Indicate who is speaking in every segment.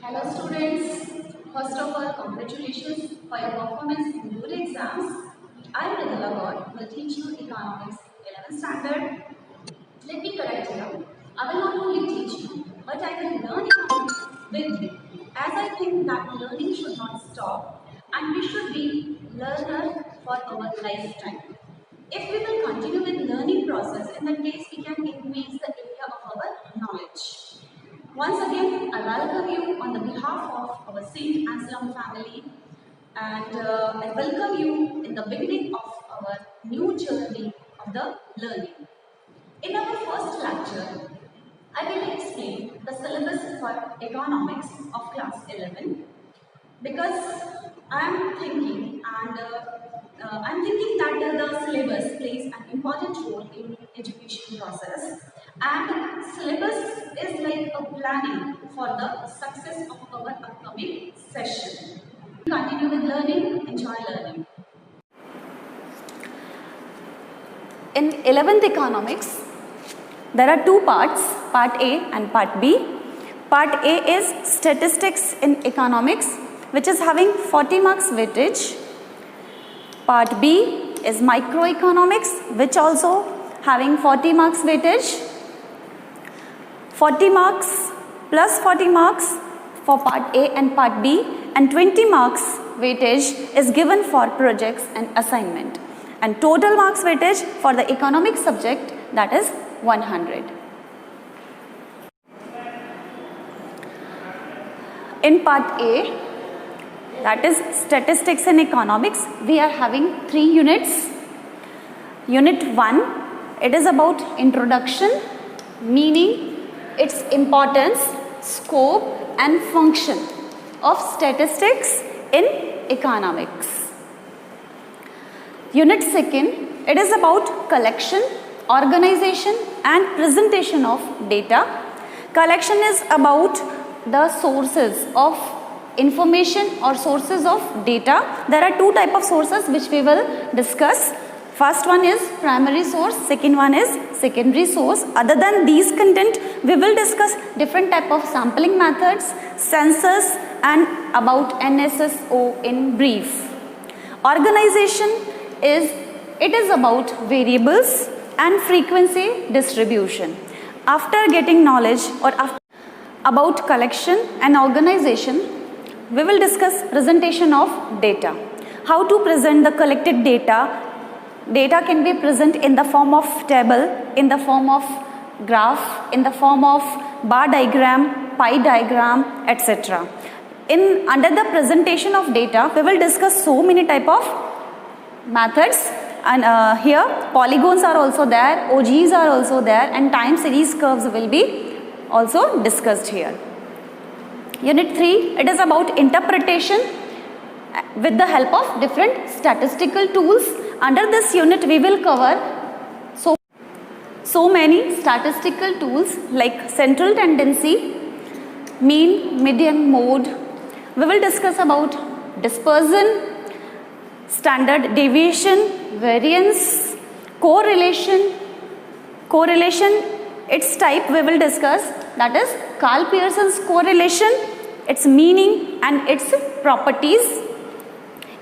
Speaker 1: Hello students, first of all congratulations for your performance in board exams. I, Mridula God, will teach you economics 11th standard. Let me correct you. I will not only teach you, but I will learn economics with you. As I think that learning should not stop and we should be learner for our lifetime. If we will continue with learning process, in that case we can increase the area of our knowledge. Once again, I welcome you on the behalf of our St. Anselm family and I welcome you in the beginning of our new journey of the learning. In our first lecture, I will explain the syllabus for economics of class 11 because I'm thinking that the syllabus plays an important role in education process and syllabus is like a planning for the success of our upcoming session. Continue with learning, enjoy learning.
Speaker 2: In 11th economics, there are two parts, part A and part B. Part A is statistics in economics, which is having 40 marks weightage. Part B is microeconomics, which also having 40 marks weightage. 40 marks plus 40 marks for part A and part B, and 20 marks weightage is given for projects and assignment. And total marks weightage for the economics subject, that is 100. In part A, that is statistics in economics, we are having 3 units. Unit 1, it is about introduction, meaning, its importance, scope and function of statistics in economics. Unit 2, it is about collection, organization and presentation of data. Collection is about the sources of information or sources of data. There are 2 types of sources which we will discuss. First one is primary source, second one is secondary source. Other than these content, we will discuss different type of sampling methods, census and about NSSO in brief. Organization is about variables and frequency distribution. After getting knowledge about collection and organization, we will discuss presentation of data. How to present the collected data. Data can be present in the form of table, in the form of graph, in the form of bar diagram, pie diagram, etc. Under the presentation of data, we will discuss so many type of methods, and here polygons are also there, OGs are also there, and time series curves will be also discussed here. Unit 3, it is about interpretation with the help of different statistical tools. Under this unit, we will cover so many statistical tools like central tendency, mean, median, mode. We will discuss about dispersion, standard deviation, variance, correlation, its type we will discuss, that is Karl Pearson's correlation, its meaning and its properties.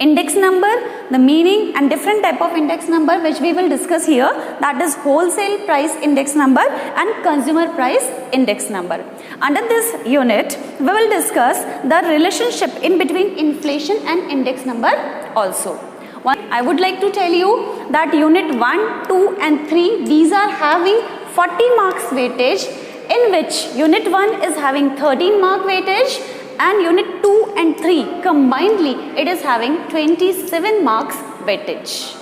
Speaker 2: Index number, the meaning and different type of index number which we will discuss here, that is wholesale price index number and consumer price index number. Under this unit, we will discuss the relationship in between inflation and index number also. I would like to tell you that unit 1, 2 and 3, these are having 40 marks weightage, in which unit 1 is having 13 mark weightage and unit 2 and 3 combinedly it is having 27 marks weightage.